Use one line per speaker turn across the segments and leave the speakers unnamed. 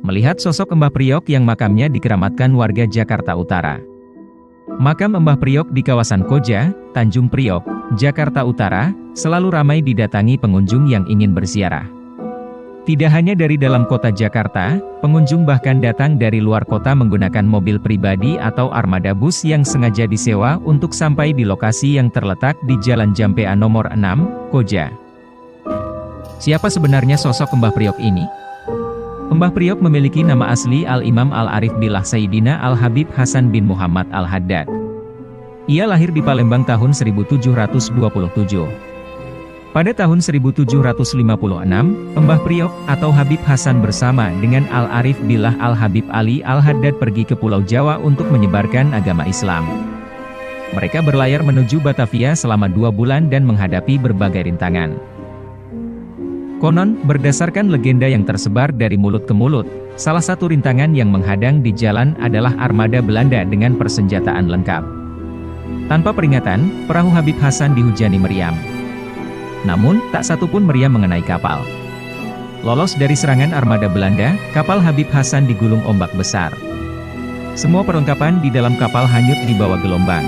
Melihat sosok Mbah Priok yang makamnya dikeramatkan warga Jakarta Utara. Makam Mbah Priok di kawasan Koja, Tanjung Priok, Jakarta Utara, selalu ramai didatangi pengunjung yang ingin berziarah. Tidak hanya dari dalam kota Jakarta, pengunjung bahkan datang dari luar kota menggunakan mobil pribadi atau armada bus yang sengaja disewa untuk sampai di lokasi yang terletak di Jalan Jampea nomor 6, Koja. Siapa sebenarnya sosok Mbah Priok ini? Mbah Priok memiliki nama asli Al-Imam Al-Arif Billah Sayyidina Al-Habib Hasan bin Muhammad Al-Haddad. Ia lahir di Palembang tahun 1727. Pada tahun 1756, Mbah Priok atau Habib Hasan bersama dengan Al-Arif Billah Al-Habib Ali Al-Haddad pergi ke Pulau Jawa untuk menyebarkan agama Islam. Mereka berlayar menuju Batavia selama 2 bulan dan menghadapi berbagai rintangan. Konon, berdasarkan legenda yang tersebar dari mulut ke mulut, salah satu rintangan yang menghadang di jalan adalah armada Belanda dengan persenjataan lengkap. Tanpa peringatan, perahu Habib Hasan dihujani meriam. Namun, tak satu pun meriam mengenai kapal. Lolos dari serangan armada Belanda, kapal Habib Hasan digulung ombak besar. Semua perlengkapan di dalam kapal hanyut di bawah gelombang.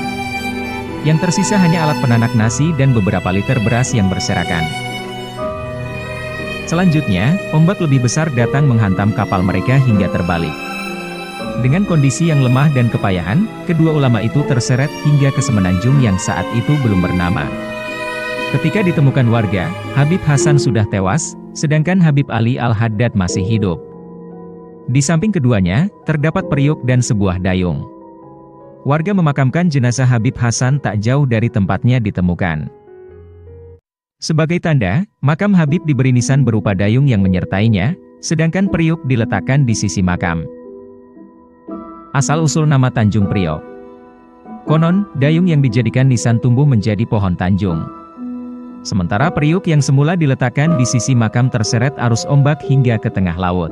Yang tersisa hanya alat penanak nasi dan beberapa liter beras yang berserakan. Selanjutnya, ombak lebih besar datang menghantam kapal mereka hingga terbalik. Dengan kondisi yang lemah dan kepayahan, kedua ulama itu terseret hingga ke semenanjung yang saat itu belum bernama. Ketika ditemukan warga, Habib Hasan sudah tewas, sedangkan Habib Ali Al-Haddad masih hidup. Di samping keduanya, terdapat periuk dan sebuah dayung. Warga memakamkan jenazah Habib Hasan tak jauh dari tempatnya ditemukan. Sebagai tanda, makam Habib diberi nisan berupa dayung yang menyertainya, sedangkan periuk diletakkan di sisi makam. Asal-usul nama Tanjung Priok. Konon, dayung yang dijadikan nisan tumbuh menjadi pohon tanjung. Sementara periuk yang semula diletakkan di sisi makam terseret arus ombak hingga ke tengah laut.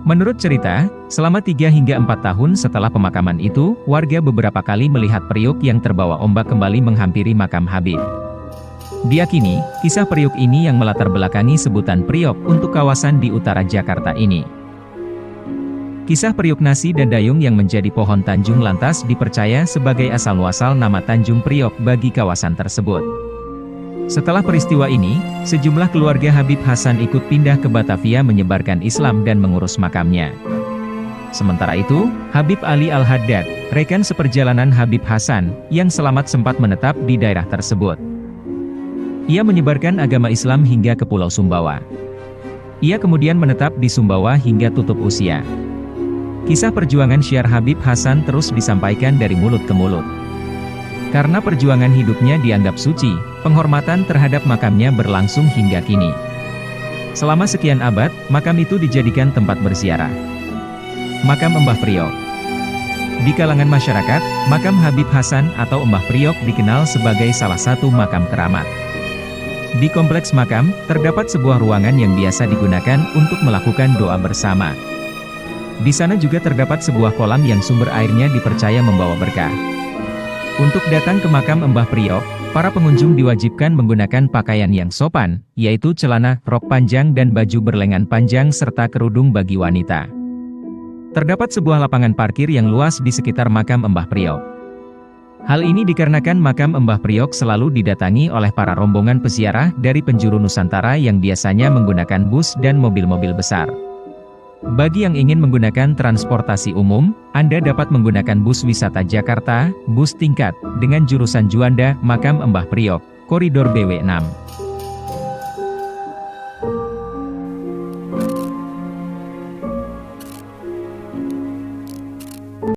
Menurut cerita, selama 3 hingga 4 tahun setelah pemakaman itu, warga beberapa kali melihat periuk yang terbawa ombak kembali menghampiri makam Habib. Diyakini, kisah periuk ini yang melatar belakangi sebutan Priok untuk kawasan di utara Jakarta ini. Kisah periuk nasi dan dayung yang menjadi pohon tanjung lantas dipercaya sebagai asal-muasal nama Tanjung Priok bagi kawasan tersebut. Setelah peristiwa ini, sejumlah keluarga Habib Hasan ikut pindah ke Batavia menyebarkan Islam dan mengurus makamnya. Sementara itu, Habib Ali Al-Haddad, rekan seperjalanan Habib Hasan, yang selamat sempat menetap di daerah tersebut. Ia menyebarkan agama Islam hingga ke Pulau Sumbawa. Ia kemudian menetap di Sumbawa hingga tutup usia. Kisah perjuangan syiar Habib Hasan terus disampaikan dari mulut ke mulut. Karena perjuangan hidupnya dianggap suci, penghormatan terhadap makamnya berlangsung hingga kini. Selama sekian abad, makam itu dijadikan tempat berziarah. Makam Mbah Priok. Di kalangan masyarakat, makam Habib Hasan atau Mbah Priok dikenal sebagai salah satu makam keramat. Di kompleks makam, terdapat sebuah ruangan yang biasa digunakan untuk melakukan doa bersama. Di sana juga terdapat sebuah kolam yang sumber airnya dipercaya membawa berkah. Untuk datang ke makam Mbah Priok, para pengunjung diwajibkan menggunakan pakaian yang sopan, yaitu celana, rok panjang dan baju berlengan panjang serta kerudung bagi wanita. Terdapat sebuah lapangan parkir yang luas di sekitar makam Mbah Priok. Hal ini dikarenakan makam Mbah Priok selalu didatangi oleh para rombongan peziarah dari penjuru Nusantara yang biasanya menggunakan bus dan mobil-mobil besar. Bagi yang ingin menggunakan transportasi umum, Anda dapat menggunakan bus wisata Jakarta, bus tingkat, dengan jurusan Juanda, makam Mbah Priok, koridor BW6.